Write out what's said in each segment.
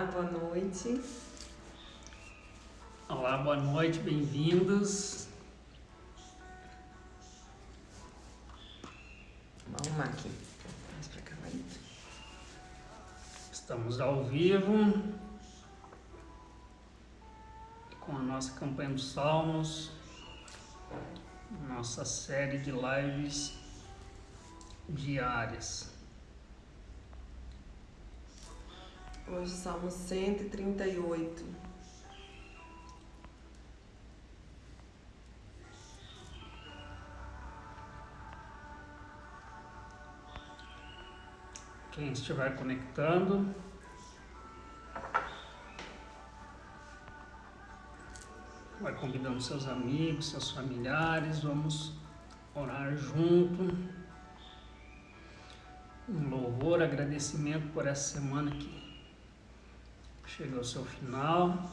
Olá, boa noite. Olá, boa noite, bem-vindos. Vamos arrumar aqui. Mais pra cá, vai. Estamos ao vivo com a nossa campanha dos Salmos, nossa série de lives diárias. Hoje, Salmo 138. Quem estiver conectando, vai convidando seus amigos, seus familiares, vamos orar junto. Um louvor, agradecimento por essa semana que chega ao seu final.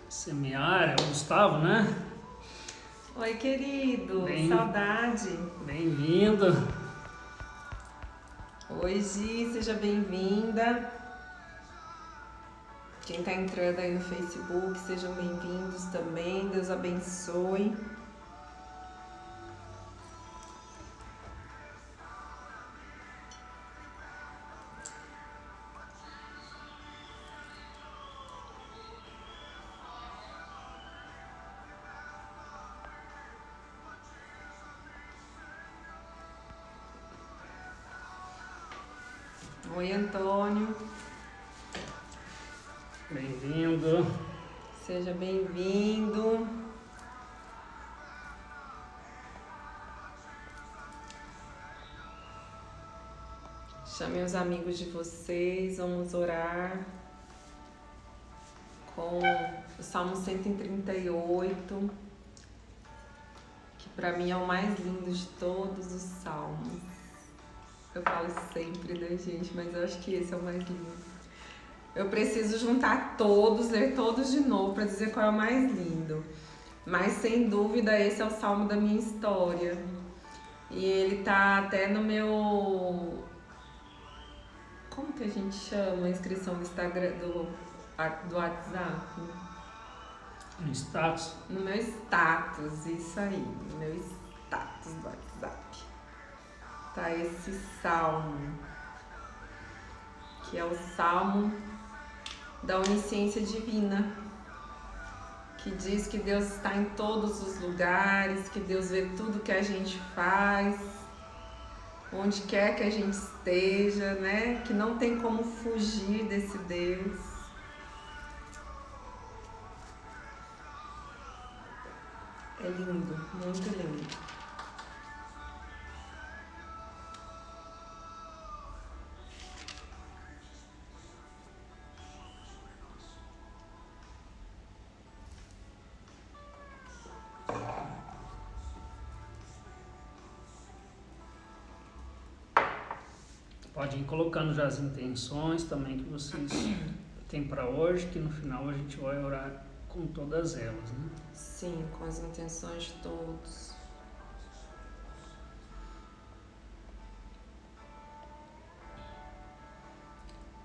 Semear, é o Gustavo, né? Oi, querido. Bem- Saudade. Bem-vindo. Oi, Gi, seja bem-vinda. Quem tá entrando aí no Facebook, sejam bem-vindos também. Deus abençoe. Oi, Antônio. Bem-vindo. Seja bem-vindo. Chamem os amigos de vocês, vamos orar com o Salmo 138, que para mim é o mais lindo de todos os salmos. Eu falo isso sempre, né, gente? Mas eu acho que esse é o mais lindo. Eu preciso juntar todos, ler todos de novo para dizer qual é o mais lindo. Mas sem dúvida esse é o salmo da minha história. E ele tá até no meu... Como que a gente chama a inscrição do Instagram, do WhatsApp? No status. No meu status, isso aí. No meu status do WhatsApp. Tá esse salmo. Que é o salmo da onisciência divina, que diz que Deus está em todos os lugares, que Deus vê tudo que a gente faz, onde quer que a gente esteja, né? Que não tem como fugir desse Deus. É lindo, muito lindo. Pode ir colocando já as intenções também que vocês têm para hoje, que no final a gente vai orar com todas elas, né? Sim, com as intenções de todos.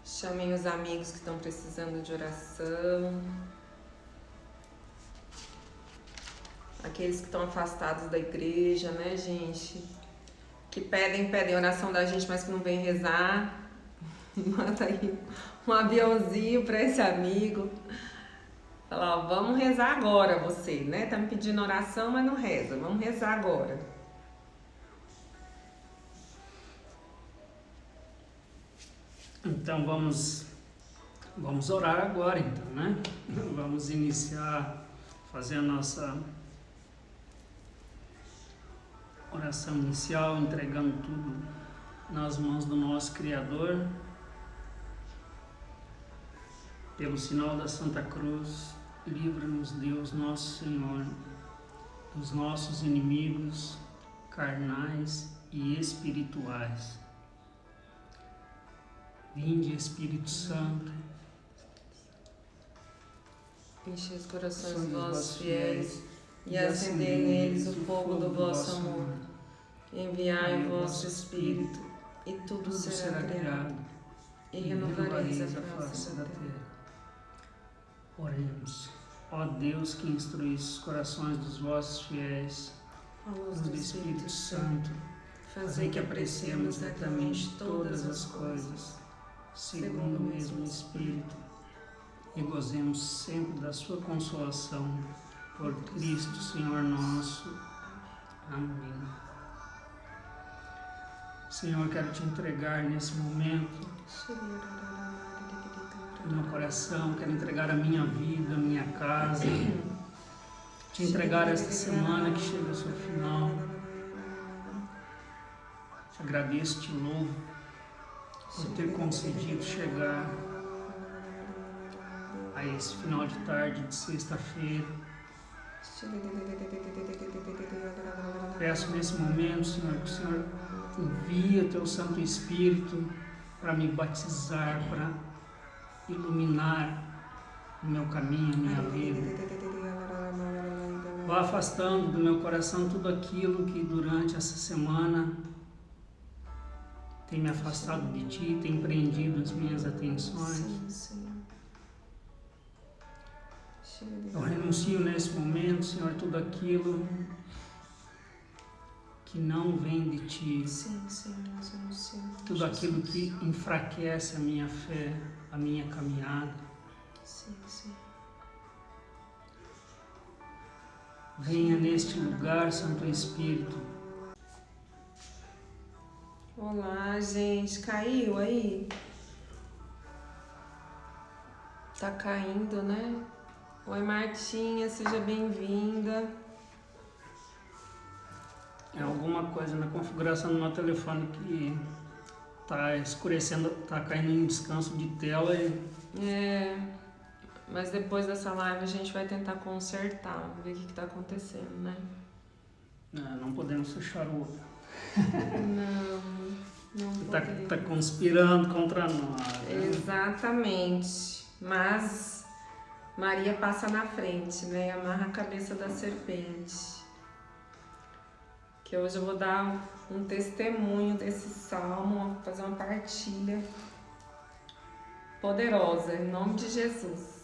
Chamem os amigos que estão precisando de oração. Aqueles que estão afastados da igreja, né, gente? Que pedem oração da gente, mas que não vem rezar. Manda aí um aviãozinho para esse amigo. Fala, ó, vamos rezar agora você, né? Tá me pedindo oração, mas não reza. Vamos rezar agora. Então vamos orar agora, então, né? Vamos iniciar, fazer a nossa oração inicial, entregando tudo nas mãos do nosso Criador. Pelo sinal da Santa Cruz, livra-nos, Deus nosso Senhor, os nossos inimigos carnais e espirituais. Vinde, Espírito Santo, enche os corações dos vossos fiéis e acendei neles o fogo do vosso amor. Enviai o vosso Espírito e tudo será criado e renovareis a face da terra. Oremos. Ó Deus, que instruísse os corações dos vossos fiéis, A luz do Espírito Santo, fazei que apreciemos retamente todas as coisas, segundo o mesmo Espírito, e gozemos sempre da sua consolação, por Cristo Senhor nosso. Amém. Senhor, quero te entregar nesse momento o meu coração, quero entregar a minha vida, a minha casa, te entregar esta semana que chega ao seu final. Te agradeço, te louvo por ter concedido chegar a esse final de tarde de sexta-feira. Peço nesse momento, Senhor, que o Senhor envie o teu Santo Espírito para me batizar, para iluminar o meu caminho, a minha vida. Vá afastando do meu coração tudo aquilo que durante essa semana tem me afastado de Ti, tem prendido as minhas atenções. Eu renuncio nesse momento, Senhor, tudo aquilo que não vem de Ti, tudo aquilo que enfraquece a minha fé, a minha caminhada. Venha neste lugar, Santo Espírito. Olá, gente. Caiu aí? Tá caindo, né? Oi, Martinha, seja bem-vinda. É alguma coisa na configuração do meu telefone que tá escurecendo, tá caindo em descanso de tela e... Mas depois dessa live a gente vai tentar consertar, ver o que tá acontecendo, né? Não podemos fechar o olho. Não podemos. Tá conspirando contra nós. Né? Exatamente. Mas Maria passa na frente, né? Amarra a cabeça da serpente. Que hoje eu vou dar um testemunho desse salmo, fazer uma partilha poderosa, em nome de Jesus.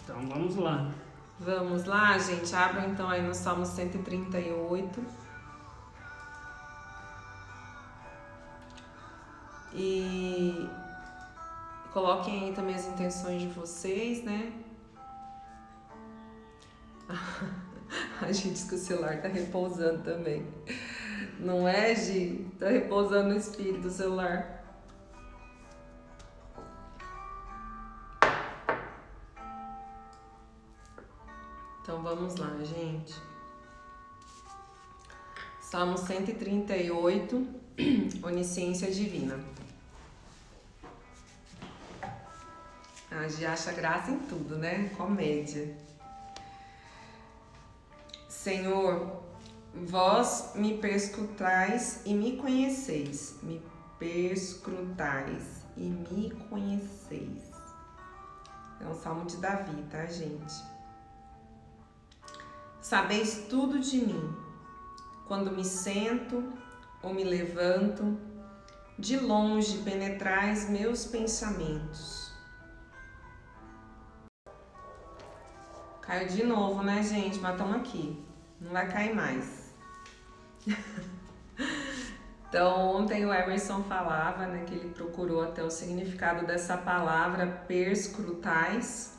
Então vamos lá. Vamos lá, gente. Abram então aí no Salmo 138. E coloquem aí também as intenções de vocês, né? A gente diz que o celular tá repousando também. Não é, Gi? Tá repousando no espírito do celular. Então vamos lá, gente. Salmo 138, Onisciência Divina. A gente acha graça em tudo, né? Comédia. Senhor, vós me perscrutais e me conheceis. Me perscrutais e me conheceis. É um salmo de Davi, tá, gente? Sabeis tudo de mim, quando me sento ou me levanto, de longe penetrais meus pensamentos. Caiu de novo, né, gente? Mas estamos aqui, não vai cair mais. Então, ontem o Emerson falava, né, que ele procurou até o significado dessa palavra perscrutais.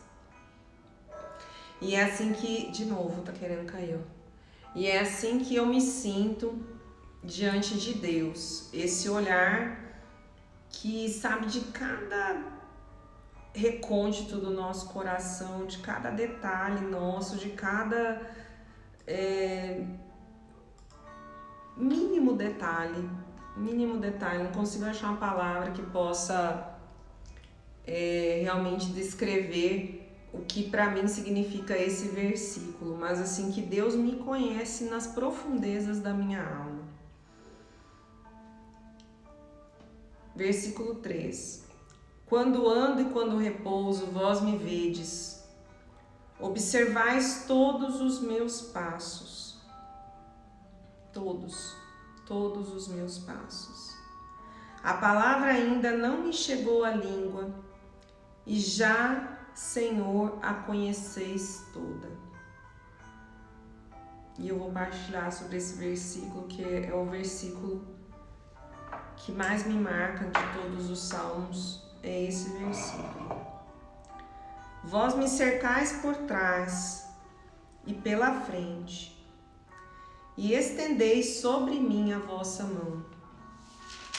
E é assim que, de novo, tá querendo cair, ó. E é assim que eu me sinto diante de Deus. Esse olhar que sabe de cada recôndito do nosso coração, de cada detalhe nosso, de cada mínimo detalhe. Não consigo achar uma palavra que possa realmente descrever o que para mim significa esse versículo, mas assim que Deus me conhece nas profundezas da minha alma. Versículo 3. Quando ando e quando repouso, vós me vedes. Observais todos os meus passos. Todos os meus passos. A palavra ainda não me chegou à língua, e já, Senhor, a conheceis toda. E eu vou partilhar sobre esse versículo, que é o versículo que mais me marca de todos os salmos, é esse versículo. Vós me cercais por trás e pela frente, e estendeis sobre mim a vossa mão,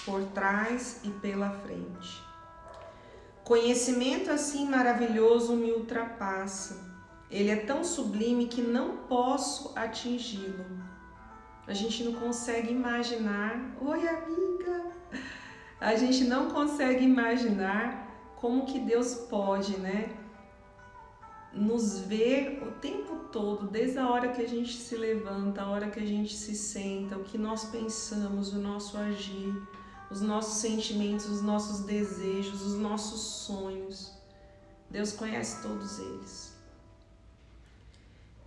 por trás e pela frente. Conhecimento assim maravilhoso me ultrapassa. Ele é tão sublime que não posso atingi-lo. A gente não consegue imaginar. Oi, amiga! A gente não consegue imaginar como que Deus pode, né, nos ver o tempo todo, desde a hora que a gente se levanta, a hora que a gente se senta, o que nós pensamos, o nosso agir, os nossos sentimentos, os nossos desejos, os nossos sonhos. Deus conhece todos eles.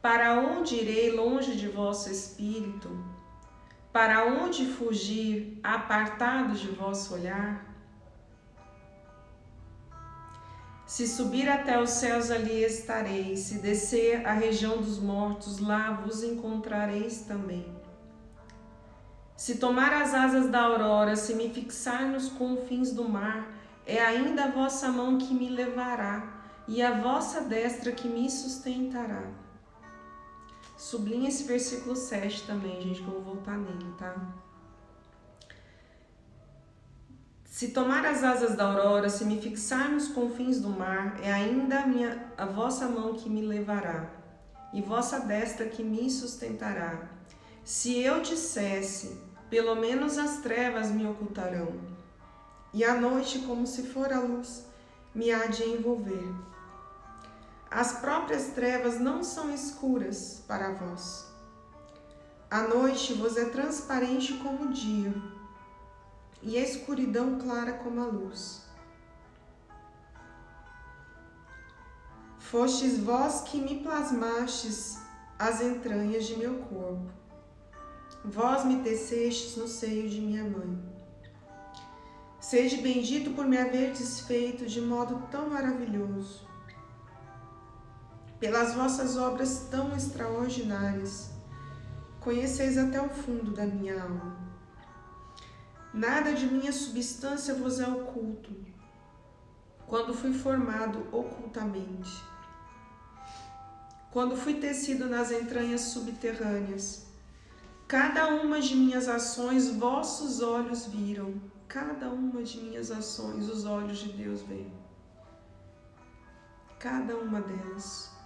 Para onde irei longe de vosso espírito? Para onde fugir apartado de vosso olhar? Se subir até os céus, ali estarei. Se descer à região dos mortos, lá vos encontrareis também. Se tomar as asas da aurora, se me fixar nos confins do mar, é ainda a vossa mão que me levará, e a vossa destra que me sustentará. Sublinha esse versículo 7 também, gente, que eu vou voltar nele, tá? Se tomar as asas da aurora, se me fixar nos confins do mar, é ainda a vossa mão que me levará, e vossa destra que me sustentará. Se eu dissesse, pelo menos as trevas me ocultarão, e a noite, como se for a luz, me há de envolver. As próprias trevas não são escuras para vós. A noite vos é transparente como o dia, e a escuridão clara como a luz. Fostes vós que me plasmastes as entranhas de meu corpo. Vós me tecestes no seio de minha mãe. Sede bendito por me haverdes feito de modo tão maravilhoso. Pelas vossas obras tão extraordinárias, conheceis até o fundo da minha alma. Nada de minha substância vos é oculto, quando fui formado ocultamente. Quando fui tecido nas entranhas subterrâneas, cada uma de minhas ações vossos olhos viram. Cada uma de minhas ações os olhos de Deus veem. Cada uma delas.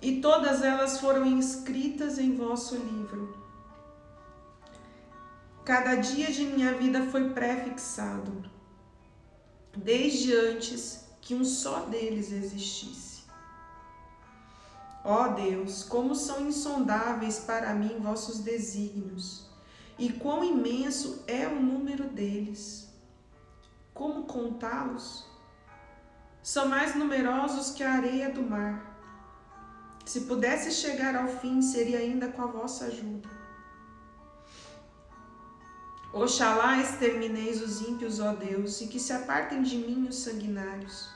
E todas elas foram inscritas em vosso livro. Cada dia de minha vida foi prefixado, desde antes que um só deles existisse. Ó Deus, como são insondáveis para mim vossos desígnios, e quão imenso é o número deles. Como contá-los? São mais numerosos que a areia do mar. Se pudesse chegar ao fim, seria ainda com a vossa ajuda. Oxalá extermineis os ímpios, ó Deus, e que se apartem de mim os sanguinários.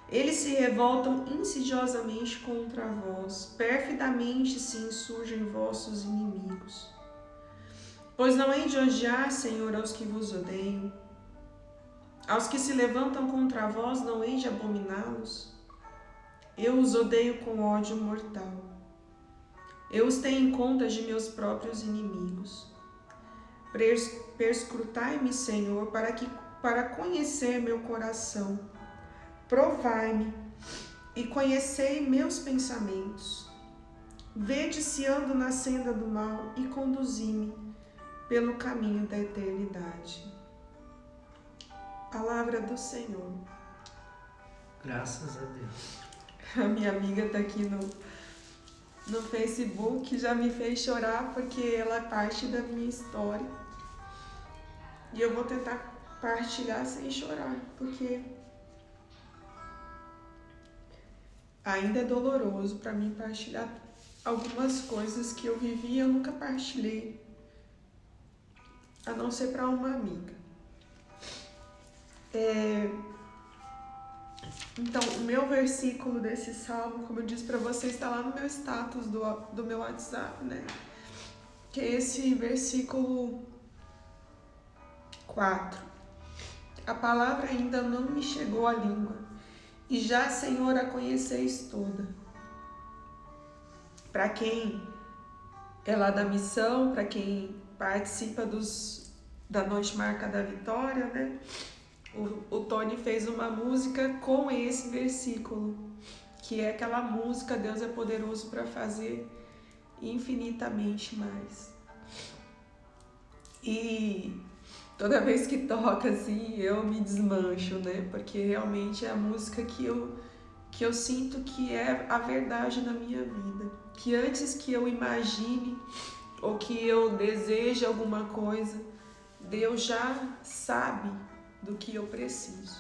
Eles se revoltam insidiosamente contra vós, perfidamente se insurgem vossos inimigos. Pois não hei de odiar, Senhor, aos que vos odeiam. Aos que se levantam contra vós, não hei de abominá-los. Eu os odeio com ódio mortal. Eu os tenho em conta de meus próprios inimigos. Perscrutai-me, Senhor, para conhecer meu coração. Provai-me e conhecei meus pensamentos. Vede se ando na senda do mal e conduzi-me pelo caminho da eternidade. Palavra do Senhor. Graças a Deus. A minha amiga tá aqui no Facebook, já me fez chorar porque ela é parte da minha história. E eu vou tentar partilhar sem chorar, porque ainda é doloroso para mim partilhar algumas coisas que eu vivi e eu nunca partilhei, a não ser para uma amiga. Então, o meu versículo desse salmo, como eu disse para vocês, está lá no meu status do meu WhatsApp, né? Que é esse versículo 4. A palavra ainda não me chegou à língua, e já, Senhor, a conheceis toda. Para quem é lá da missão, para quem participa da Noite Marca da Vitória, né? O Tony fez uma música com esse versículo, que é aquela música Deus é poderoso para fazer infinitamente mais. E toda vez que toca assim, eu me desmancho, né? Porque realmente é a música que eu sinto que é a verdade na minha vida. Que antes que eu imagine ou que eu deseje alguma coisa, Deus já sabe do que eu preciso.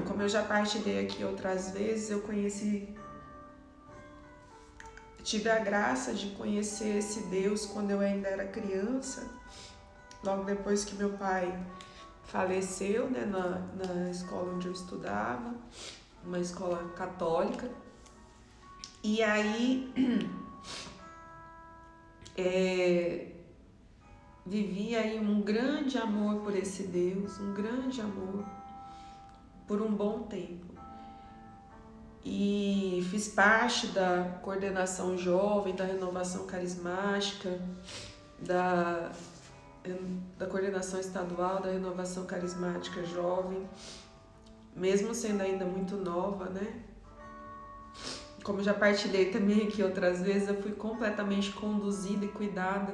Como eu já partilhei aqui outras vezes, tive a graça de conhecer esse Deus quando eu ainda era criança, logo depois que meu pai faleceu, né, na escola onde eu estudava, uma escola católica. E aí vivi aí um grande amor por esse Deus, um grande amor por um bom tempo. E fiz parte da coordenação jovem, da renovação carismática, da coordenação estadual da renovação carismática jovem, mesmo sendo ainda muito nova, né? Como já partilhei também aqui outras vezes, eu fui completamente conduzida e cuidada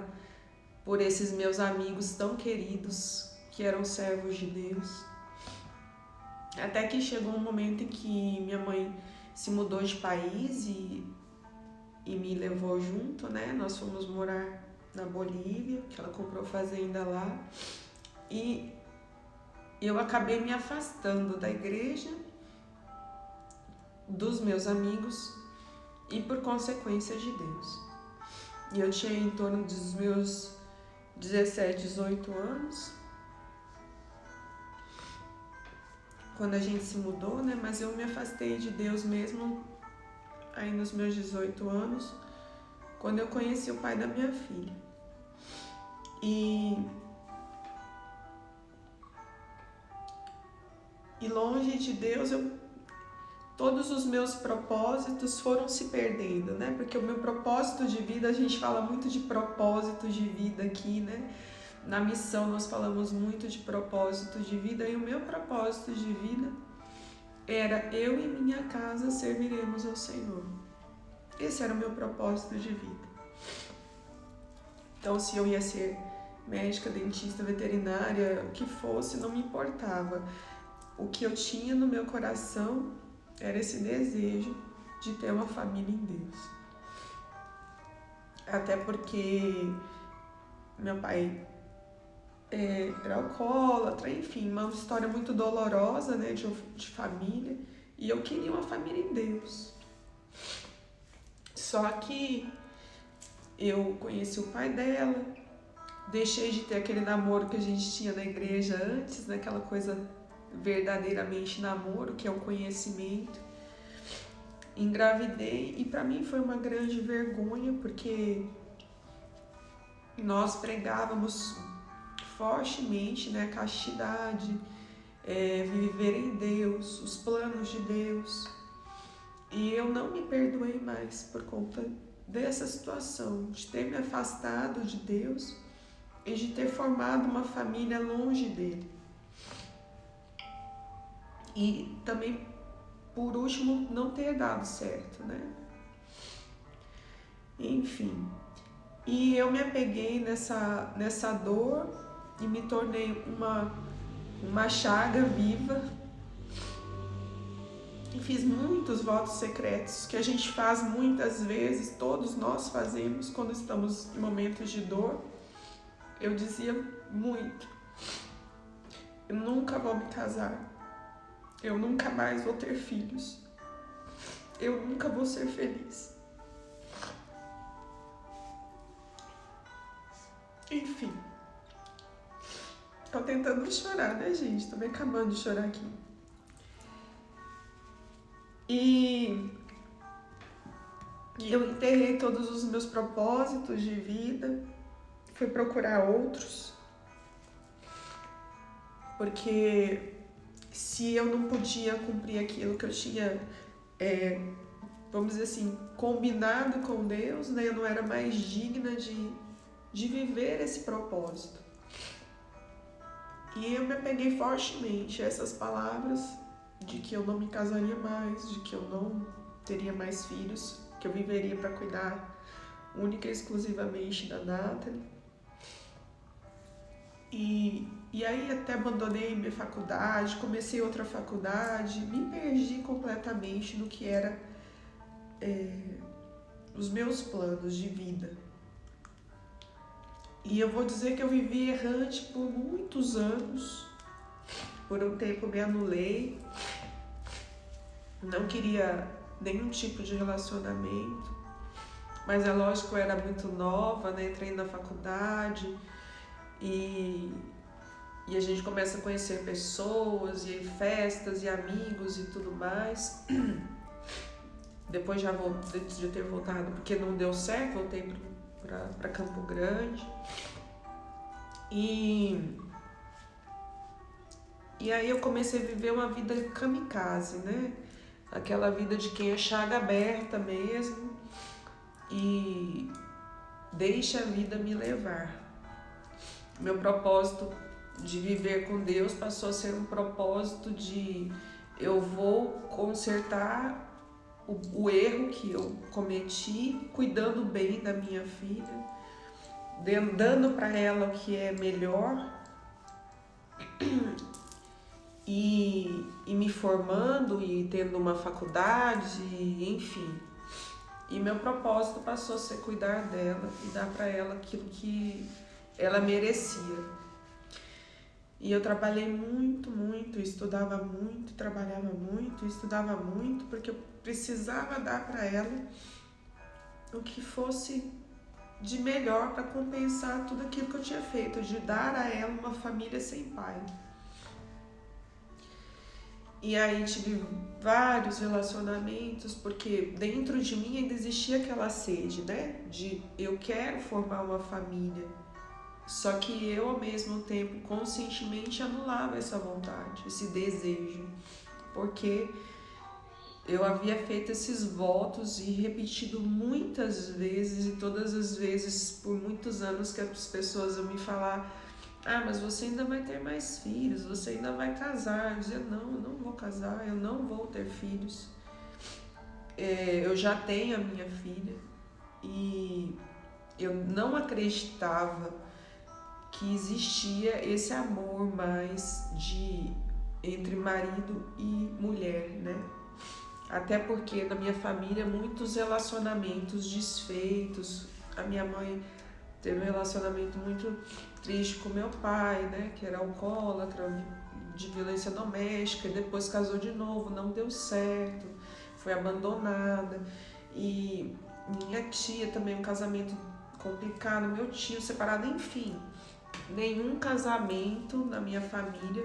por esses meus amigos tão queridos, que eram servos de Deus. Até que chegou um momento em que minha mãe se mudou de país e me levou junto, né? Nós fomos morar na Bolívia, que ela comprou fazenda lá. E eu acabei me afastando da igreja, dos meus amigos e por consequência de Deus. E eu tinha em torno dos meus 17, 18 anos, quando a gente se mudou, né? Mas eu me afastei de Deus mesmo aí nos meus 18 anos, quando eu conheci o pai da minha filha. E longe de Deus, todos os meus propósitos foram se perdendo, né? Porque o meu propósito de vida, a gente fala muito de propósito de vida aqui, né? Na missão nós falamos muito de propósito de vida, e o meu propósito de vida era: eu e minha casa serviremos ao Senhor. Esse era o meu propósito de vida. Então, se eu ia ser médica, dentista, veterinária, o que fosse, não me importava. O que eu tinha no meu coração era esse desejo de ter uma família em Deus. Até porque meu pai era alcoólatra, enfim, uma história muito dolorosa, né, de família. E eu queria uma família em Deus. Só que eu conheci o pai dela, deixei de ter aquele namoro que a gente tinha na igreja antes, né, aquela coisa verdadeiramente namoro, que é o conhecimento. Engravidei e para mim foi uma grande vergonha, porque nós pregávamos fortemente, né, a castidade, viver em Deus, os planos de Deus. E eu não me perdoei mais por conta dessa situação, de ter me afastado de Deus e de ter formado uma família longe dele. E também, por último, não ter dado certo, né? Enfim. E eu me apeguei nessa dor e me tornei uma chaga viva e fiz muitos votos secretos que a gente faz muitas vezes, todos nós fazemos quando estamos em momentos de dor. Eu dizia muito: eu nunca vou me casar, eu nunca mais vou ter filhos, eu nunca vou ser feliz. Enfim, tô tentando não chorar, né, gente? Tô me acabando de chorar aqui. E eu enterrei todos os meus propósitos de vida, fui procurar outros, porque se eu não podia cumprir aquilo que eu tinha, vamos dizer assim, combinado com Deus, né, eu não era mais digna de viver esse propósito. E eu me apeguei fortemente a essas palavras de que eu não me casaria mais, de que eu não teria mais filhos, que eu viveria para cuidar única e exclusivamente da Nathalie. E aí até abandonei minha faculdade, comecei outra faculdade, me perdi completamente no que era os meus planos de vida. E eu vou dizer que eu vivi errante por muitos anos. Por um tempo me anulei, não queria nenhum tipo de relacionamento, mas é lógico, eu era muito nova, né? Entrei na faculdade e a gente começa a conhecer pessoas, e festas, e amigos e tudo mais. Depois de ter voltado, porque não deu certo, voltei para Campo Grande. E aí eu comecei a viver uma vida kamikaze, né? Aquela vida de quem é chaga aberta mesmo e deixa a vida me levar. Meu propósito de viver com Deus passou a ser um propósito de eu vou consertar o erro que eu cometi, cuidando bem da minha filha, dando para ela o que é melhor e me formando e tendo uma faculdade, enfim. E meu propósito passou a ser cuidar dela e dar para ela aquilo que ela merecia. E eu trabalhei muito, estudava muito, trabalhava muito, estudava muito, porque eu precisava dar para ela o que fosse de melhor para compensar tudo aquilo que eu tinha feito, de dar a ela uma família sem pai. E aí tive vários relacionamentos, porque dentro de mim ainda existia aquela sede, né? De eu quero formar uma família. Só que eu, ao mesmo tempo, conscientemente anulava essa vontade, esse desejo. Porque eu havia feito esses votos e repetido muitas vezes, e todas as vezes, por muitos anos, que as pessoas iam me falar: ah, mas você ainda vai ter mais filhos, você ainda vai casar. Eu dizia: não, eu não vou casar, eu não vou ter filhos. Eu já tenho a minha filha e eu não acreditava que existia esse amor mais entre marido e mulher, né? Até porque na minha família muitos relacionamentos desfeitos. A minha mãe teve um relacionamento muito triste com meu pai, né? Que era alcoólatra, de violência doméstica, e depois casou de novo, não deu certo, foi abandonada. E minha tia também, um casamento complicado, meu tio separado, enfim. Nenhum casamento na minha família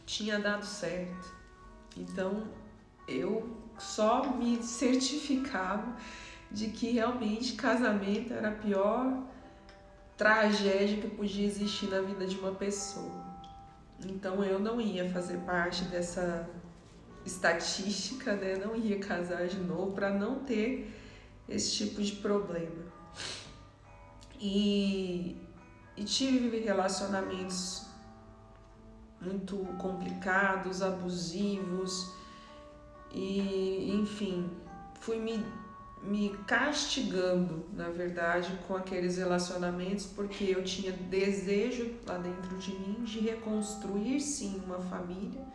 tinha dado certo. Então eu só me certificava de que realmente casamento era a pior tragédia que podia existir na vida de uma pessoa. Então eu não ia fazer parte dessa estatística, né? Não ia casar de novo para não ter esse tipo de problema. E tive relacionamentos muito complicados, abusivos, e enfim, fui me castigando, na verdade, com aqueles relacionamentos, porque eu tinha desejo lá dentro de mim de reconstruir sim uma família,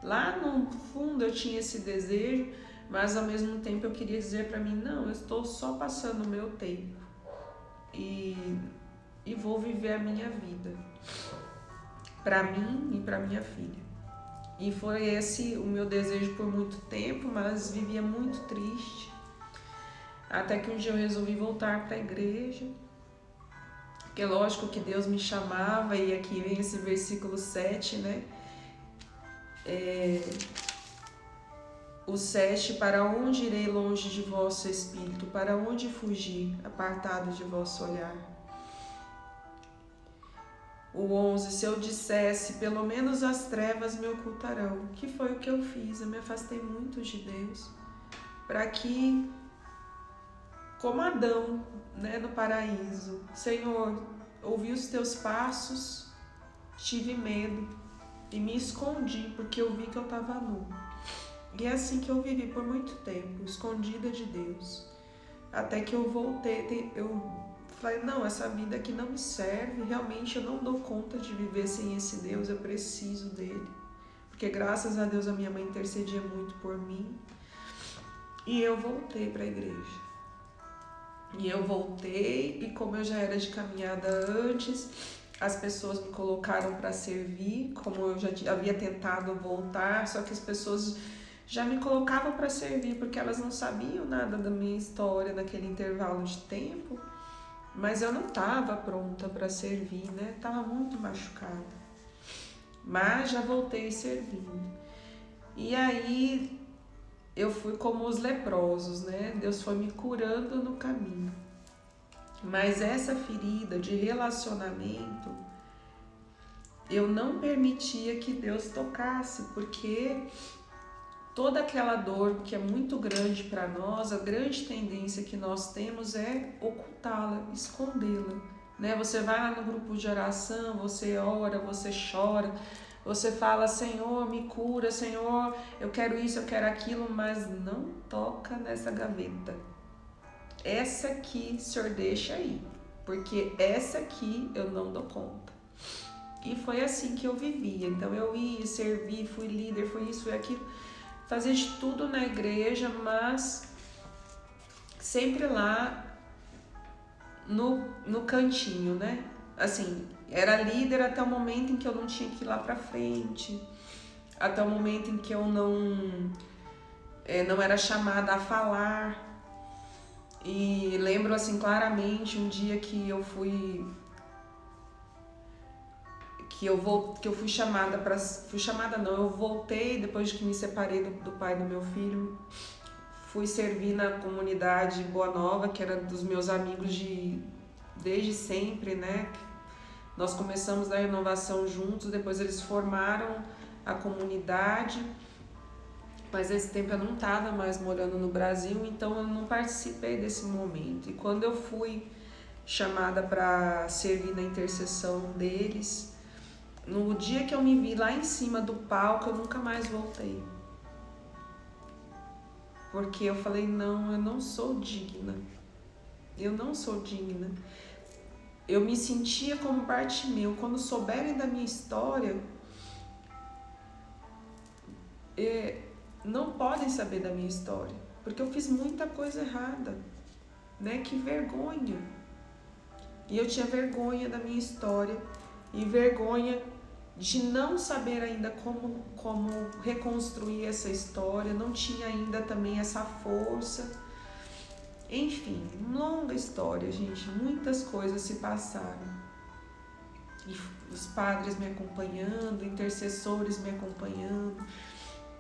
Lá no fundo eu tinha esse desejo, mas ao mesmo tempo eu queria dizer para mim, não, eu estou só passando o meu tempo e vou viver a minha vida para mim e para minha filha. E foi esse o meu desejo por muito tempo, mas vivia muito triste. Até que um dia eu resolvi voltar para a igreja. Porque lógico que Deus me chamava, e aqui vem esse versículo 7, né? O 7, para onde irei longe de vosso espírito? Para onde fugir, apartado de vosso olhar? O 11, se eu dissesse, pelo menos as trevas me ocultarão. Que foi o que eu fiz, eu me afastei muito de Deus. Para que, como Adão, né, no paraíso, Senhor, ouvi os teus passos, tive medo e me escondi, porque eu vi que eu estava nu. E é assim que eu vivi por muito tempo, escondida de Deus. Até que eu voltei, eu falei, não, essa vida aqui não me serve, realmente eu não dou conta de viver sem esse Deus, eu preciso dele. Porque graças a Deus a minha mãe intercedia muito por mim. E eu voltei para a igreja. E eu voltei, e como eu já era de caminhada antes, as pessoas me colocaram para servir, como eu já havia tentado voltar, só que as pessoas já me colocavam para servir, porque elas não sabiam nada da minha história naquele intervalo de tempo, mas eu não estava pronta para servir, né? Estava muito machucada, mas já voltei servindo. E aí eu fui como os leprosos, né? Deus foi me curando no caminho. Mas essa ferida de relacionamento, eu não permitia que Deus tocasse, porque toda aquela dor que é muito grande para nós, a grande tendência que nós temos é ocultá-la, escondê-la, né? Você vai lá no grupo de oração, você ora, você chora, você fala, Senhor, me cura, Senhor, eu quero isso, eu quero aquilo, mas não toca nessa gaveta. Essa aqui, Senhor, deixa aí, porque essa aqui eu não dou conta. E foi assim que eu vivia. Então eu ia servir, fui líder, fui isso, fui aquilo, fazia de tudo na igreja, mas sempre lá no cantinho, né? Assim, era líder até o momento em que eu não tinha que ir lá pra frente, até o momento em que eu não era chamada a falar. E lembro assim claramente um dia que eu fui chamada para, eu voltei depois que me separei do pai do meu filho, fui servir na comunidade Boa Nova, que era dos meus amigos desde sempre, né? Nós começamos na renovação juntos, depois eles formaram a comunidade, mas esse tempo eu não estava mais morando no Brasil, então eu não participei desse momento. E quando eu fui chamada para servir na intercessão deles, no dia que eu me vi lá em cima do palco, eu nunca mais voltei. Porque eu falei, não, eu não sou digna. Eu não sou digna. Eu me sentia como Bartimeu. Quando souberem da minha história, não podem saber da minha história, porque eu fiz muita coisa errada, né? Que vergonha. E eu tinha vergonha da minha história e vergonha de não saber ainda como reconstruir essa história, não tinha ainda também essa força. Enfim, longa história, gente, muitas coisas se passaram. E os padres me acompanhando, intercessores me acompanhando,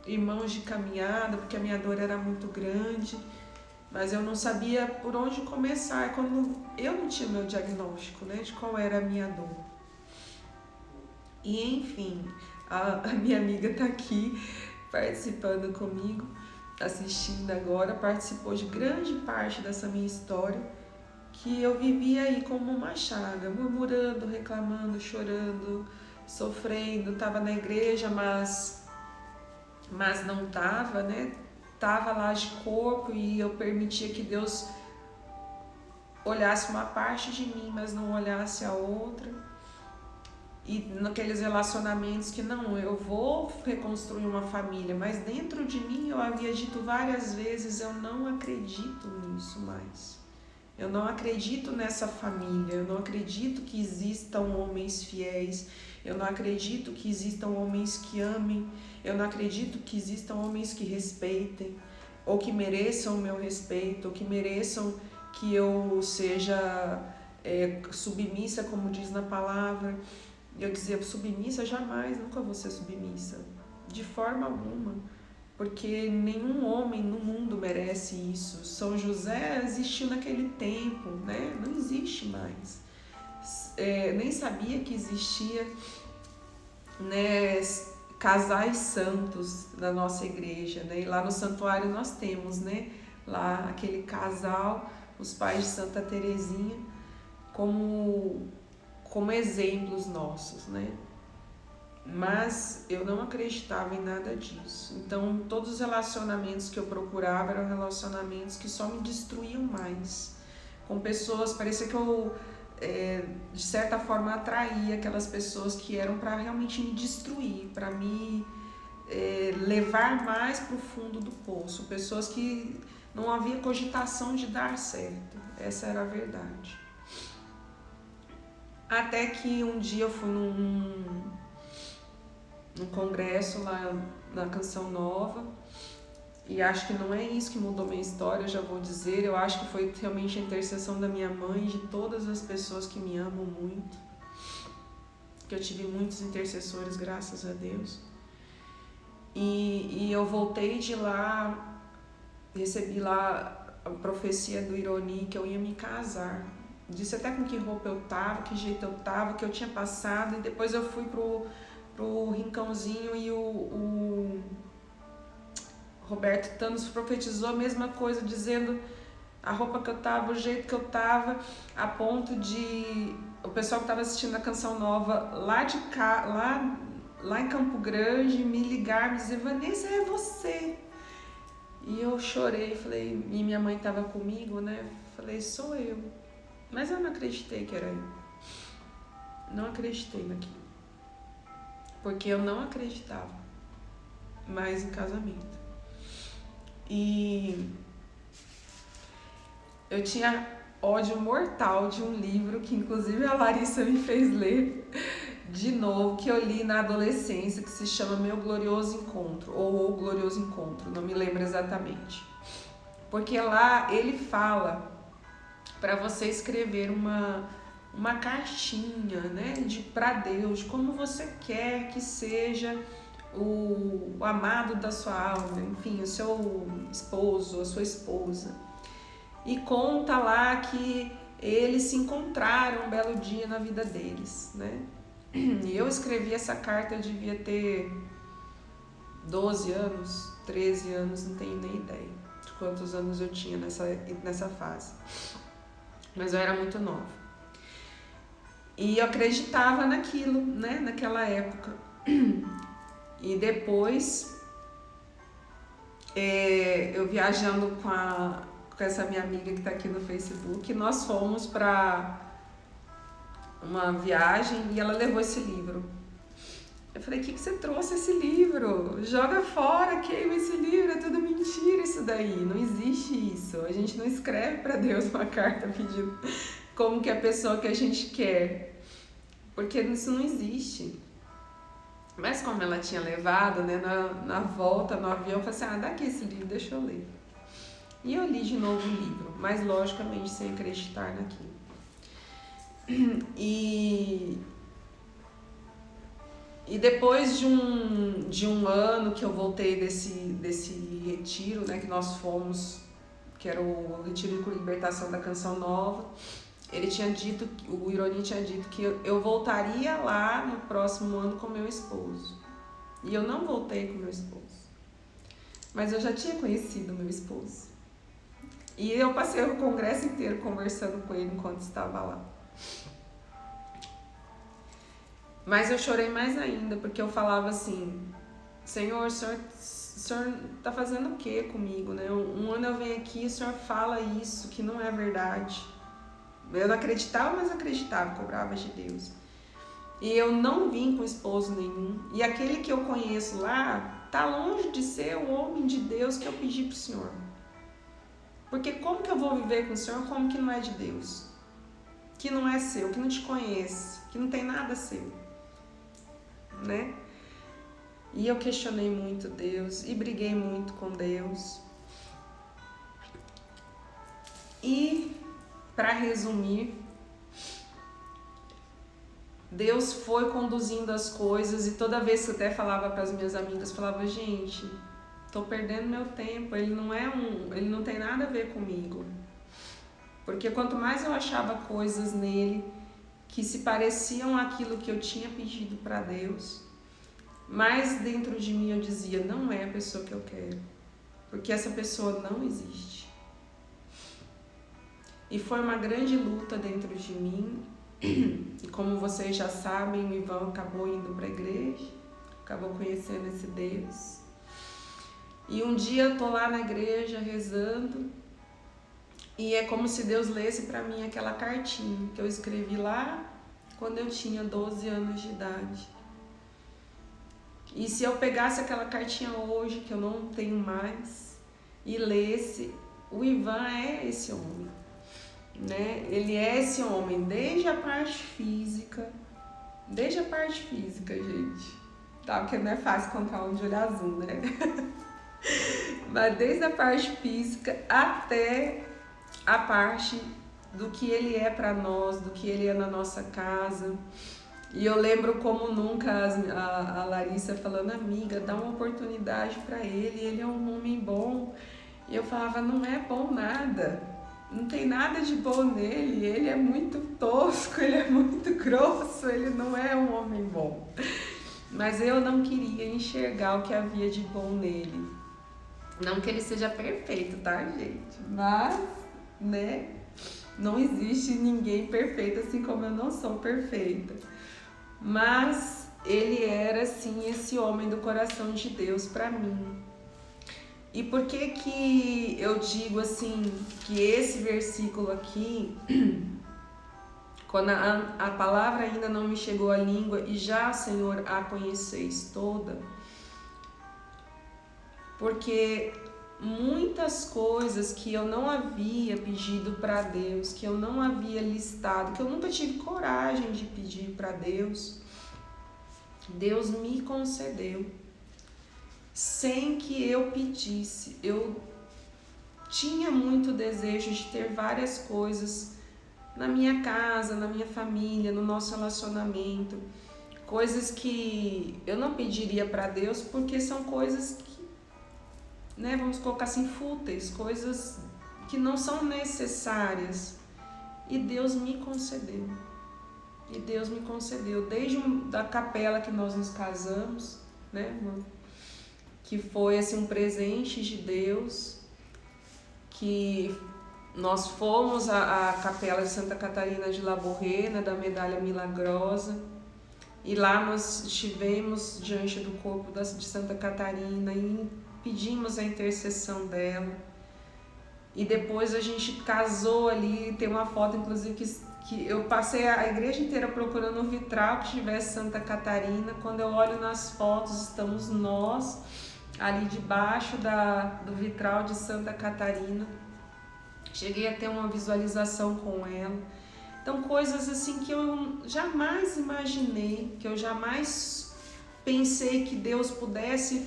irmãos de caminhada, porque a minha dor era muito grande, mas eu não sabia por onde começar, quando eu não tinha meu diagnóstico, né, de qual era a minha dor. E enfim, a minha amiga tá aqui participando comigo, assistindo agora, participou de grande parte dessa minha história, que eu vivia aí como uma chaga, murmurando, reclamando, chorando, sofrendo, tava na igreja, mas não tava, né? Tava lá de corpo e eu permitia que Deus olhasse uma parte de mim, mas não olhasse a outra. e naqueles relacionamentos que não, eu vou reconstruir uma família, mas dentro de mim eu havia dito várias vezes, eu não acredito nisso mais. Eu não acredito nessa família, eu não acredito que existam homens fiéis, eu não acredito que existam homens que amem, eu não acredito que existam homens que respeitem, ou que mereçam o meu respeito, ou que mereçam que eu seja submissa, como diz na palavra. Eu dizia, submissa jamais, nunca vou ser submissa, de forma alguma. Porque nenhum homem no mundo merece isso. São José existiu naquele tempo, né? Não existe mais. Nem sabia que existia, né, casais santos na nossa igreja, né? E lá no santuário nós temos, né, lá aquele casal, os pais de Santa Teresinha, como exemplos nossos, né? Mas eu não acreditava em nada disso. Então, todos os relacionamentos que eu procurava eram relacionamentos que só me destruíam mais. Com pessoas, parecia que eu, de certa forma, atraía aquelas pessoas que eram para realmente me destruir, para me levar mais para o fundo do poço. Pessoas que não havia cogitação de dar certo. Essa era a verdade. Até que um dia eu fui num congresso lá na Canção Nova, e acho que não é isso que mudou minha história, eu já vou dizer. Eu acho que foi realmente a intercessão da minha mãe e de todas as pessoas que me amam muito, que eu tive muitos intercessores, graças a Deus. E eu voltei de lá, recebi lá a profecia do Ironi que eu ia me casar. Disse até com que roupa eu tava, que jeito eu tava, que eu tinha passado, e depois eu fui pro rincãozinho e o Roberto Thanos profetizou a mesma coisa, dizendo a roupa que eu tava, o jeito que eu tava, a ponto de o pessoal que estava assistindo a Canção Nova lá em Campo Grande me ligar, me dizer, Vanessa, é você. E eu chorei, falei, e minha mãe estava comigo, né? Falei, sou eu. Mas eu não acreditei que era eu. Não acreditei naquilo. Porque eu não acreditava mais em casamento. E eu tinha ódio mortal de um livro que inclusive a Larissa me fez ler de novo, que eu li na adolescência, que se chama Meu Glorioso Encontro, ou O Glorioso Encontro, não me lembro exatamente. Porque lá ele fala para você escrever uma cartinha, né, para Deus, como você quer que seja o amado da sua alma, enfim, o seu esposo, a sua esposa. E conta lá que eles se encontraram um belo dia na vida deles, né? E eu escrevi essa carta, eu devia ter 12 anos, 13 anos, não tenho nem ideia de quantos anos eu tinha nessa fase. Mas eu era muito nova. E eu acreditava naquilo, né, naquela época. E depois, eu viajando com essa minha amiga que está aqui no Facebook, nós fomos para uma viagem e ela levou esse livro. Eu falei, o que você trouxe esse livro? Joga fora, queima esse livro, é tudo mentira isso daí, não existe isso. A gente não escreve para Deus uma carta pedindo como que é a pessoa que a gente quer, porque isso não existe. Mas como ela tinha levado, né, na volta no avião, eu falei assim, dá aqui esse livro, deixa eu ler. E eu li de novo o livro, mas logicamente sem acreditar naquilo. E depois de um ano que eu voltei desse retiro, né, que nós fomos, que era o retiro de libertação da Canção Nova, o Ironi tinha dito que eu voltaria lá no próximo ano com meu esposo. E eu não voltei com meu esposo. Mas eu já tinha conhecido meu esposo. E eu passei o congresso inteiro conversando com ele enquanto estava lá. Mas eu chorei mais ainda, porque eu falava assim, Senhor, o senhor tá fazendo o que comigo, né? Um ano eu venho aqui e o senhor fala isso, que não é verdade. Eu não acreditava, mas acreditava, cobrava de Deus. E eu não vim com esposo nenhum. E aquele que eu conheço lá tá longe de ser o homem de Deus que eu pedi pro Senhor. Porque como que eu vou viver com o Senhor como que não é de Deus? Que não é seu, que não te conhece, que não tem nada seu, né? E eu questionei muito Deus e briguei muito com Deus. E, para resumir, Deus foi conduzindo as coisas e toda vez que eu até falava para as minhas amigas, falava, gente, tô perdendo meu tempo, ele não tem nada a ver comigo. Porque quanto mais eu achava coisas nele que se pareciam àquilo que eu tinha pedido para Deus, mais dentro de mim eu dizia, não é a pessoa que eu quero, porque essa pessoa não existe. E foi uma grande luta dentro de mim, e como vocês já sabem, o Ivan acabou indo para a igreja, acabou conhecendo esse Deus. E um dia eu tô lá na igreja rezando, e é como se Deus lesse para mim aquela cartinha que eu escrevi lá quando eu tinha 12 anos de idade. E se eu pegasse aquela cartinha hoje, que eu não tenho mais, e lesse, o Ivan é esse homem, né? Ele é esse homem desde a parte física, gente, tá? Porque não é fácil contar um de olho azul, né? Mas desde a parte física até a parte do que ele é para nós, do que ele é na nossa casa. E eu lembro como nunca a Larissa falando, amiga, dá uma oportunidade para ele é um homem bom. E eu falava, não é bom nada, não tem nada de bom nele, ele é muito tosco, ele é muito grosso, ele não é um homem bom. Mas eu não queria enxergar o que havia de bom nele. Não que ele seja perfeito, tá, gente? Mas, né, não existe ninguém perfeito, assim como eu não sou perfeita. Mas ele era, sim, esse homem do coração de Deus para mim. E por que eu digo, assim, que esse versículo aqui, quando a palavra ainda não me chegou à língua e já, Senhor, a conheceis toda, porque muitas coisas que eu não havia pedido para Deus, que eu não havia listado, que eu nunca tive coragem de pedir para Deus, Deus me concedeu sem que eu pedisse. Eu tinha muito desejo de ter várias coisas na minha casa, na minha família, no nosso relacionamento, coisas que eu não pediria para Deus porque são coisas que, né, vamos colocar assim, fúteis, coisas que não são necessárias. E Deus me concedeu. E Deus me concedeu. Desde da capela que nós nos casamos, né, que foi assim, um presente de Deus, que nós fomos à capela de Santa Catarina de Labouré, né, da Medalha Milagrosa, e lá nós estivemos diante do corpo de Santa Catarina e pedimos a intercessão dela. E depois a gente casou ali, tem uma foto inclusive que eu passei a igreja inteira procurando um vitral que tivesse Santa Catarina. Quando eu olho nas fotos, estamos nós ali debaixo do vitral de Santa Catarina. Cheguei a ter uma visualização com ela. Então, coisas assim que eu jamais imaginei, que eu jamais pensei que Deus pudesse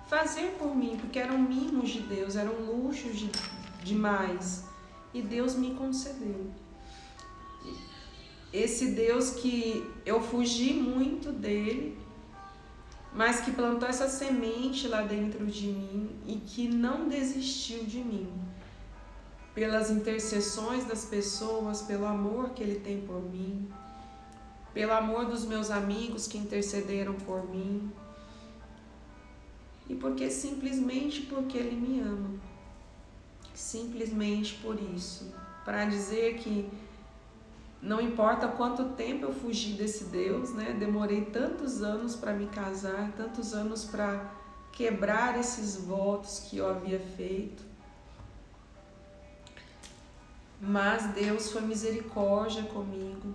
fazer por mim, porque eram mimos de Deus, eram luxos demais. E Deus me concedeu. Esse Deus que eu fugi muito dele, mas que plantou essa semente lá dentro de mim e que não desistiu de mim. Pelas intercessões das pessoas, pelo amor que ele tem por mim, pelo amor dos meus amigos que intercederam por mim, e simplesmente porque ele me ama. Simplesmente por isso. Para dizer que não importa quanto tempo eu fugi desse Deus, né? Demorei tantos anos para me casar, tantos anos para quebrar esses votos que eu havia feito. Mas Deus foi misericórdia comigo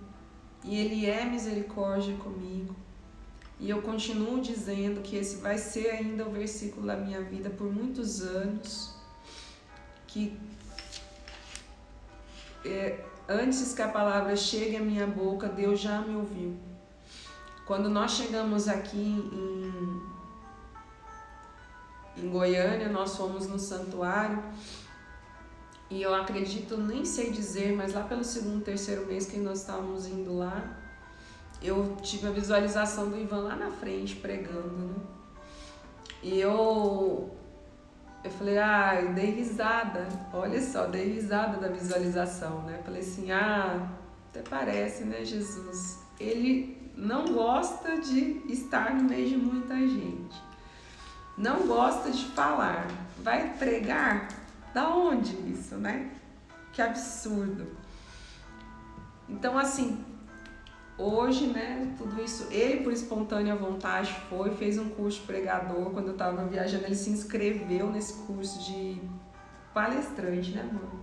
e Ele é misericórdia comigo. E eu continuo dizendo que esse vai ser ainda o versículo da minha vida por muitos anos, que antes que a palavra chegue à minha boca, Deus já me ouviu. Quando nós chegamos aqui em Goiânia, nós fomos no santuário, e eu acredito, nem sei dizer, mas lá pelo segundo, terceiro mês que nós estávamos indo lá, eu tive a visualização do Ivan lá na frente pregando, né? E eu falei, eu dei risada, olha só, dei risada da visualização, né? Falei assim, até parece, né, Jesus? Ele não gosta de estar no meio de muita gente, não gosta de falar, vai pregar? Da onde isso, né? Que absurdo. Então, assim, hoje, né, tudo isso, ele por espontânea vontade fez um curso de pregador. Quando eu estava viajando, ele se inscreveu nesse curso de palestrante, né, mano?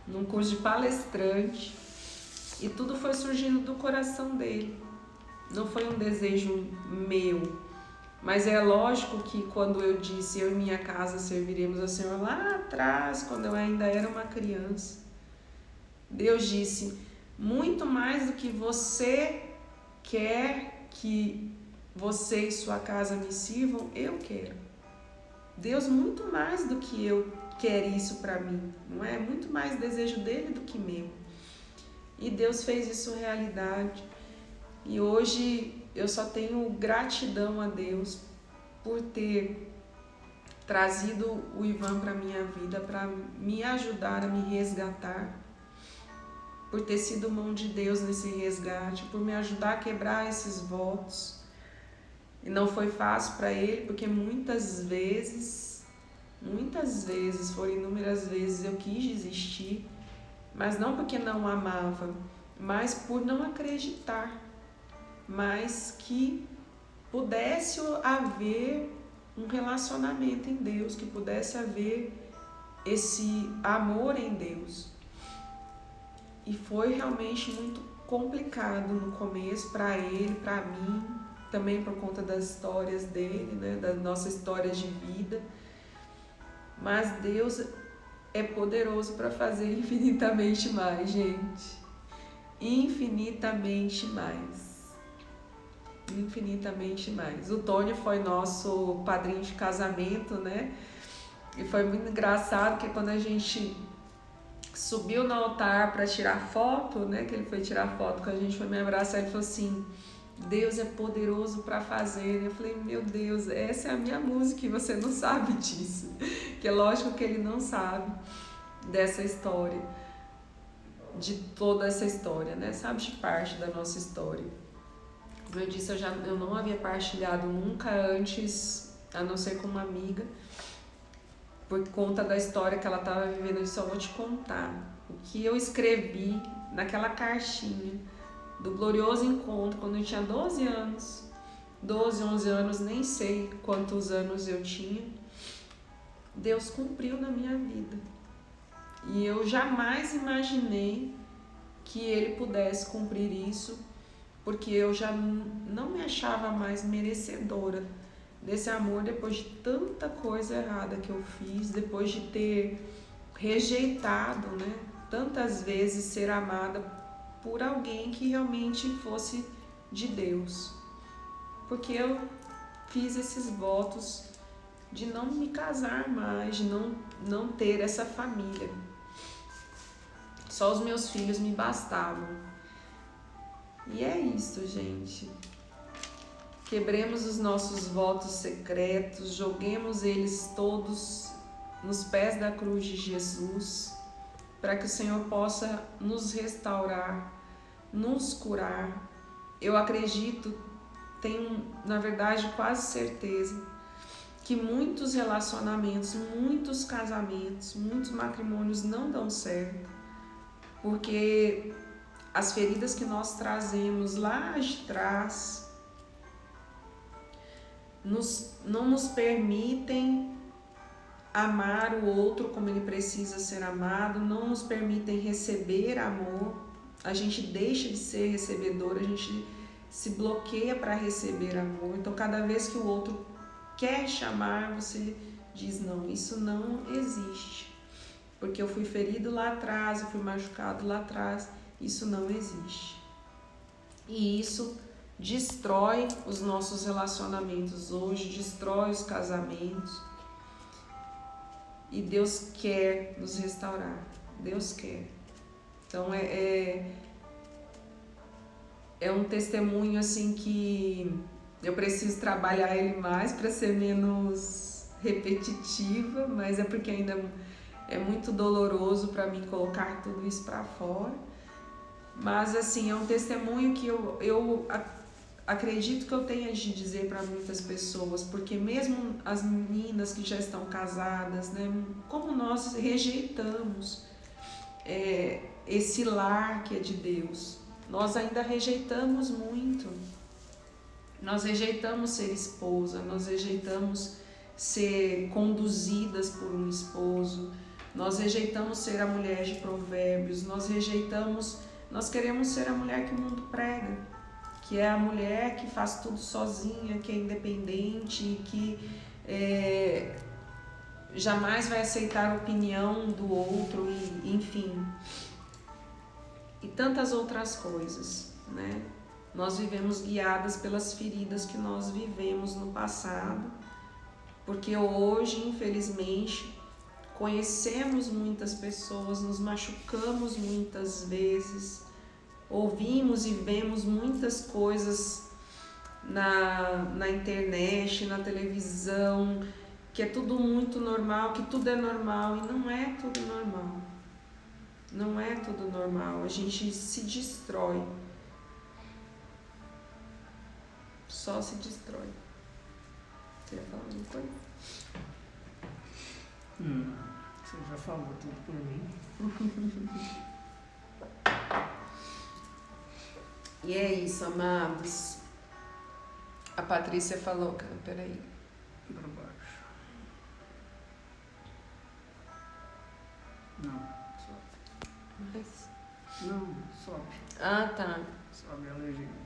Num curso de palestrante. E tudo foi surgindo do coração dele. Não foi um desejo meu. Mas é lógico que quando eu disse, eu e minha casa serviremos ao Senhor, lá atrás, quando eu ainda era uma criança, Deus disse, muito mais do que você quer que você e sua casa me sirvam, eu quero. Deus, muito mais do que eu quer isso para mim, não é? Muito mais desejo dele do que meu. E Deus fez isso realidade. E hoje eu só tenho gratidão a Deus por ter trazido o Ivan para minha vida, para me ajudar a me resgatar, por ter sido mão de Deus nesse resgate, por me ajudar a quebrar esses votos. E não foi fácil para ele, porque muitas vezes, foram inúmeras vezes eu quis desistir, mas não porque não amava, mas por não acreditar, mas que pudesse haver um relacionamento em Deus, que pudesse haver esse amor em Deus. E foi realmente muito complicado no começo para ele, para mim, também por conta das histórias dele, né, da nossa história de vida. Mas Deus é poderoso para fazer infinitamente mais, gente. Infinitamente mais. Infinitamente mais. O Tony foi nosso padrinho de casamento, né? E foi muito engraçado que quando a gente subiu no altar para tirar foto, né? Que ele foi tirar foto, quando a gente foi me abraçar, ele falou assim, Deus é poderoso para fazer. Eu falei, meu Deus, essa é a minha música e você não sabe disso. Que é lógico que ele não sabe dessa história, de toda essa história, né? Sabe de parte da nossa história. Como eu disse, eu não havia partilhado nunca antes, a não ser com uma amiga, por conta da história que ela estava vivendo. Eu só vou te contar o que eu escrevi naquela cartinha do glorioso encontro, quando eu tinha 12 anos, 12, 11 anos, nem sei quantos anos eu tinha. Deus cumpriu na minha vida. E eu jamais imaginei que Ele pudesse cumprir isso, porque eu já não me achava mais merecedora desse amor depois de tanta coisa errada que eu fiz, depois de ter rejeitado, né, tantas vezes ser amada por alguém que realmente fosse de Deus. Porque eu fiz esses votos de não me casar mais, de não ter essa família. Só os meus filhos me bastavam. E é isso, gente. Quebremos os nossos votos secretos, joguemos eles todos nos pés da cruz de Jesus, para que o Senhor possa nos restaurar, nos curar. Eu acredito, tenho, na verdade, quase certeza, que muitos relacionamentos, muitos casamentos, muitos matrimônios não dão certo, porque as feridas que nós trazemos lá de trás não nos permitem amar o outro como ele precisa ser amado, não nos permitem receber amor, a gente deixa de ser recebedor, a gente se bloqueia para receber amor. Então, cada vez que o outro quer chamar, você diz: não, isso não existe. Porque eu fui ferido lá atrás, eu fui machucado lá atrás, isso não existe. E isso destrói os nossos relacionamentos hoje, destrói os casamentos. E Deus quer nos restaurar. Deus quer. Então é um testemunho assim que eu preciso trabalhar ele mais para ser menos repetitiva, mas é porque ainda é muito doloroso para mim colocar tudo isso para fora. Mas assim, é um testemunho que eu acredito que eu tenha de dizer para muitas pessoas, porque mesmo as meninas que já estão casadas, né, como nós rejeitamos esse lar que é de Deus, nós ainda rejeitamos muito. Nós rejeitamos ser esposa, nós rejeitamos ser conduzidas por um esposo, nós rejeitamos ser a mulher de provérbios, nós queremos ser a mulher que o mundo prega, que é a mulher que faz tudo sozinha, que é independente, que jamais vai aceitar a opinião do outro, e, enfim, e tantas outras coisas, né? Nós vivemos guiadas pelas feridas que nós vivemos no passado, porque hoje, infelizmente, conhecemos muitas pessoas, nos machucamos muitas vezes, ouvimos e vemos muitas coisas na internet, na televisão, que é tudo muito normal, que tudo é normal, e não é tudo normal. Não é tudo normal, a gente se destrói. Só se destrói. Você ia falar alguma coisa? Você já falou tudo por mim. E é isso, amados. A Patrícia falou... Peraí. Para baixo. Não, sobe. Mas... Não, sobe. Ah, tá. Sobe a legenda.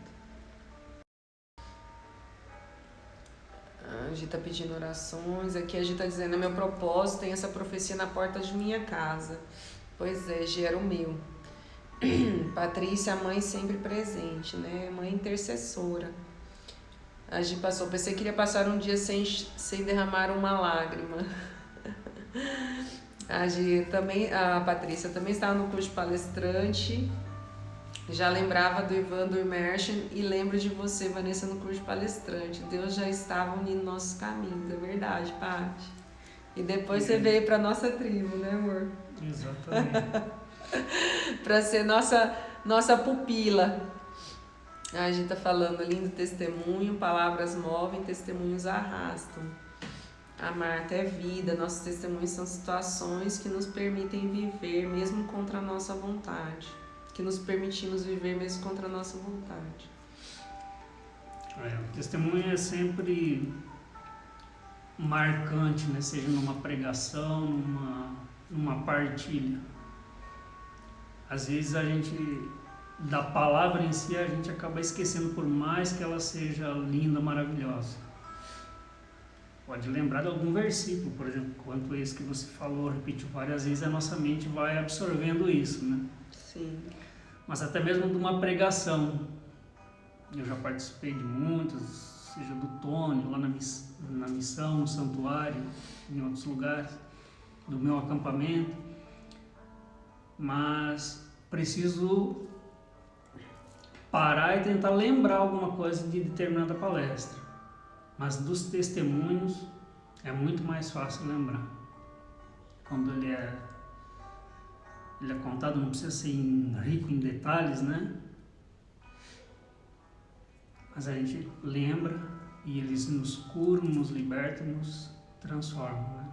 A Gi tá pedindo orações. Aqui a Gi tá dizendo: meu propósito tem essa profecia na porta de minha casa. Pois é, Gi, era o meu. Patrícia, a mãe sempre presente, né? Mãe intercessora. A Gi passou: pensei que iria passar um dia sem derramar uma lágrima. A Gi também, a Patrícia também estava no curso de palestrante. Já lembrava do Ivan do Immersion e lembro de você, Vanessa, no curso de palestrante. Deus já estava unindo nossos caminhos, é verdade, Paty. E depois você veio para nossa tribo, né, amor? Exatamente. Para ser nossa pupila. A gente tá falando: lindo testemunho, palavras movem, testemunhos arrastam. A Marta: é vida, nossos testemunhos são situações que nos permitem viver mesmo contra a nossa vontade. Que nos permitimos viver mesmo contra a nossa vontade. O testemunho é sempre marcante, né? Seja numa pregação, numa partilha. Às vezes a gente, da palavra em si, a gente acaba esquecendo, por mais que ela seja linda, maravilhosa. Pode lembrar de algum versículo, por exemplo, quanto esse que você falou, repetiu várias vezes, a nossa mente vai absorvendo isso, né? Sim. Mas até mesmo de uma pregação. Eu já participei de muitas, seja do Tony, lá na missão, no santuário, em outros lugares, do meu acampamento. Mas preciso parar e tentar lembrar alguma coisa de determinada palestra. Mas dos testemunhos é muito mais fácil lembrar. Quando ele é contado, não precisa ser rico em detalhes, né? Mas a gente lembra e eles nos curam, nos libertam, nos transformam, né?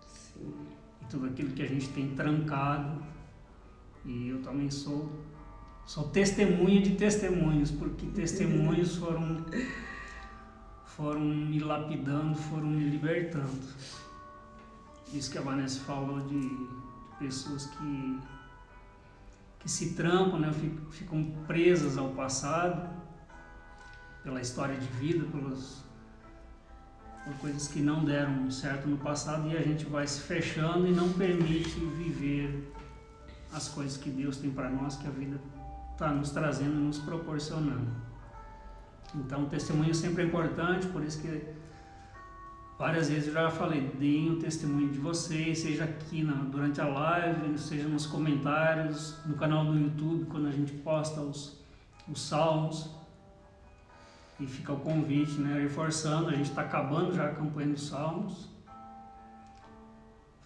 Sim. E tudo aquilo que a gente tem trancado, e eu também sou testemunha de testemunhos, porque testemunhos foram me lapidando, foram me libertando. Isso que a Vanessa falou de pessoas que se trancam, né, ficam presas ao passado, pela história de vida, por coisas que não deram certo no passado, e a gente vai se fechando e não permite viver as coisas que Deus tem para nós, que a vida está nos trazendo e nos proporcionando. Então o testemunho sempre é importante, por isso que várias vezes eu já falei, deem o testemunho de vocês, seja aqui durante a live, seja nos comentários, no canal do YouTube, quando a gente posta os salmos. E fica o convite, né, reforçando, a gente está acabando já a campanha dos salmos.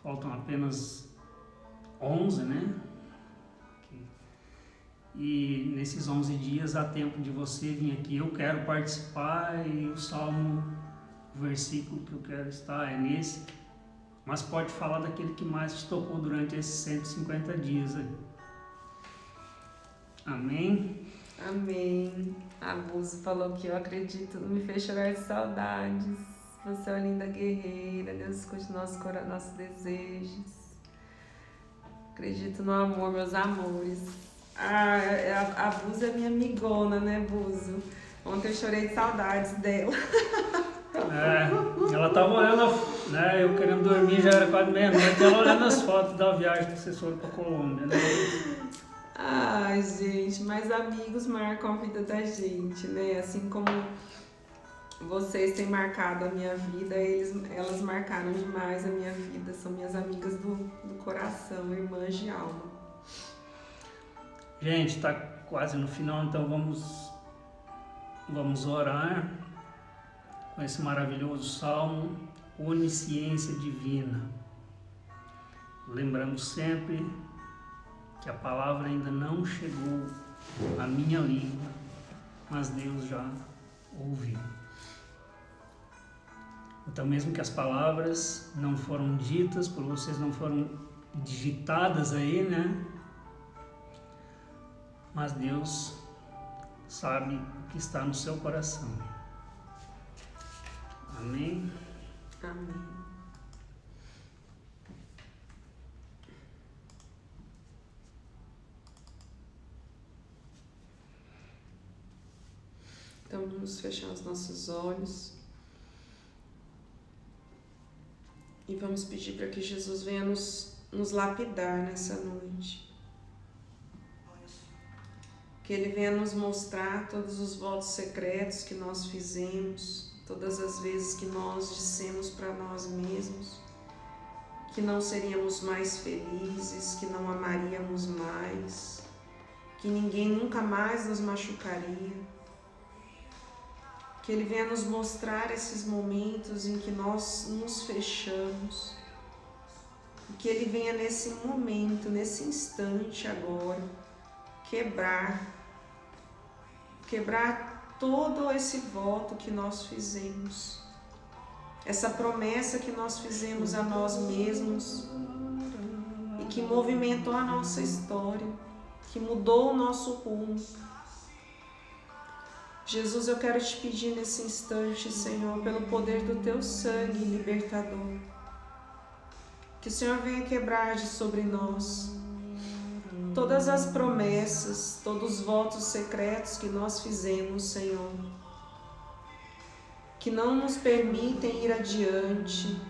Faltam apenas 11, né? E nesses 11 dias há tempo de você vir aqui. Eu quero participar e o salmo, o versículo que eu quero estar é nesse. Mas pode falar daquele que mais te tocou durante esses 150 dias. Amém? Amém. A Buzo falou que eu acredito, me fez chorar de saudades. Você é uma linda guerreira, Deus escute nossos desejos. Acredito no amor, meus amores. A Buzo é minha amigona, né, Buzo? Ontem eu chorei de saudades dela. Ela tava olhando, né, eu querendo dormir, já era quase meia-noite, ela olhando as fotos da viagem que vocês foram pra Colômbia, né? Ai, gente, mas amigos marcam a vida da gente, né? Assim como vocês têm marcado a minha vida, elas marcaram demais a minha vida. São minhas amigas do coração, irmãs de alma. Gente, tá quase no final, então vamos orar com esse maravilhoso salmo, onisciência divina. Lembrando sempre que a palavra ainda não chegou à minha língua, mas Deus já ouviu. Então, mesmo que as palavras não foram ditas por vocês, não foram digitadas aí, né? Mas Deus sabe o que está no seu coração. Amém? Amém. Então vamos fechar os nossos olhos e vamos pedir para que Jesus venha nos lapidar nessa noite. Que Ele venha nos mostrar todos os votos secretos que nós fizemos, todas as vezes que nós dissemos para nós mesmos que não seríamos mais felizes, que não amaríamos mais, que ninguém nunca mais nos machucaria. Que Ele venha nos mostrar esses momentos em que nós nos fechamos. Que Ele venha nesse momento, nesse instante agora, quebrar todo esse voto que nós fizemos. Essa promessa que nós fizemos a nós mesmos e que movimentou a nossa história, que mudou o nosso rumo. Jesus, eu quero te pedir nesse instante, Senhor, pelo poder do Teu sangue libertador, que o Senhor venha quebrar de sobre nós todas as promessas, todos os votos secretos que nós fizemos, Senhor, que não nos permitem ir adiante.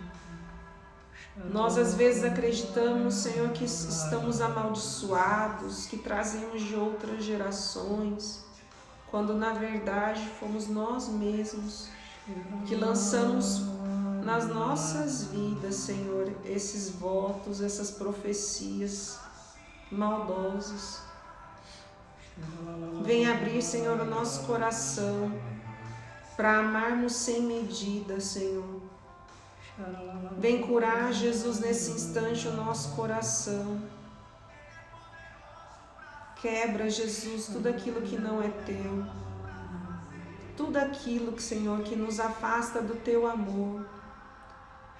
Nós às vezes acreditamos, Senhor, que estamos amaldiçoados, que trazemos de outras gerações, quando na verdade fomos nós mesmos que lançamos nas nossas vidas, Senhor, esses votos, essas profecias maldosas. Vem abrir, Senhor, o nosso coração para amarmos sem medida, Senhor. Vem curar, Jesus, nesse instante o nosso coração. Quebra, Jesus, tudo aquilo que não é Teu. Tudo aquilo, Senhor, que nos afasta do Teu amor.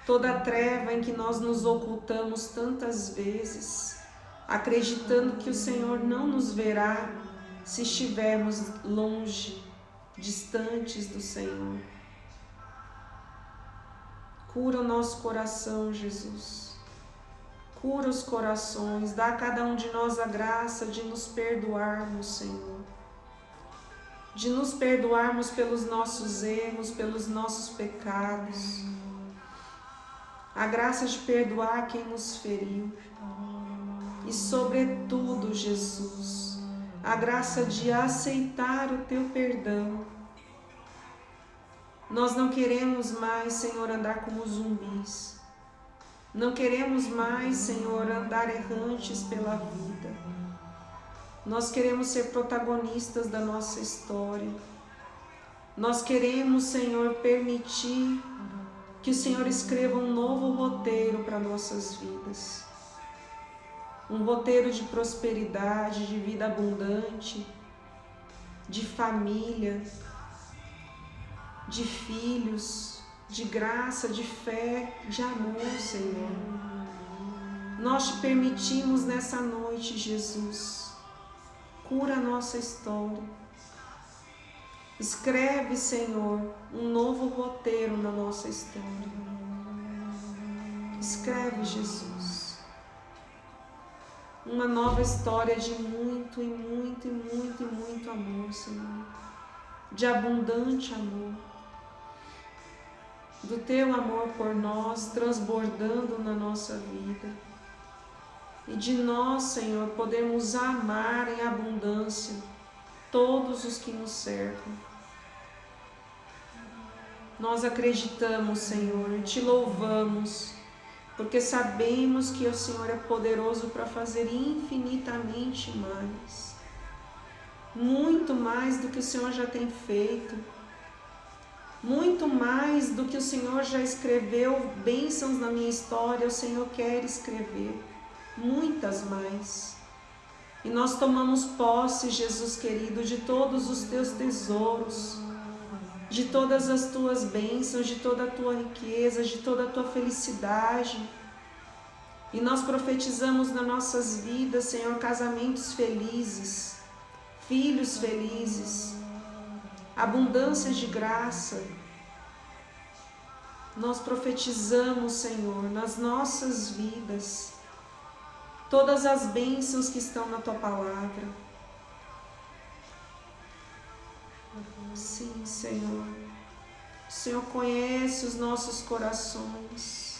Toda a treva em que nós nos ocultamos tantas vezes, acreditando que o Senhor não nos verá se estivermos longe, distantes do Senhor. Cura o nosso coração, Jesus. Cura os corações, dá a cada um de nós a graça de nos perdoarmos, Senhor. De nos perdoarmos pelos nossos erros, pelos nossos pecados. A graça de perdoar quem nos feriu. E sobretudo, Jesus, a graça de aceitar o teu perdão. Nós não queremos mais, Senhor, andar como zumbis. Não queremos mais, Senhor, andar errantes pela vida. Nós queremos ser protagonistas da nossa história. Nós queremos, Senhor, permitir que o Senhor escreva um novo roteiro para nossas vidas. Um roteiro de prosperidade, de vida abundante, de família, de filhos, de graça, de fé, de amor, Senhor. Nós te permitimos nessa noite, Jesus. Cura a nossa história. Escreve, Senhor, um novo roteiro na nossa história. Escreve, Jesus, uma nova história de muito e muito e muito e muito amor, Senhor. De abundante amor. Do teu amor por nós transbordando na nossa vida. E de nós, Senhor, podermos amar em abundância todos os que nos cercam. Nós acreditamos, Senhor, e te louvamos, porque sabemos que o Senhor é poderoso para fazer infinitamente mais. Muito mais do que o Senhor já tem feito. Muito mais do que o Senhor já escreveu, bênçãos na minha história, o Senhor quer escrever. Muitas mais. E nós tomamos posse, Jesus querido, de todos os teus tesouros, de todas as tuas bênçãos, de toda a tua riqueza, de toda a tua felicidade. E nós profetizamos nas nossas vidas, Senhor, casamentos felizes, filhos felizes, abundância de graça. Nós profetizamos, Senhor, nas nossas vidas, todas as bênçãos que estão na tua palavra. Sim, Senhor. O Senhor conhece os nossos corações.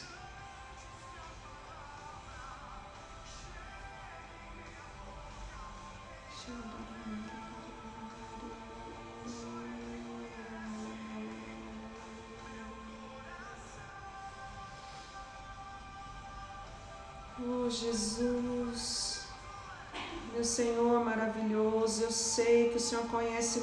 Oh, Jesus, meu Senhor maravilhoso, eu sei que o Senhor conhece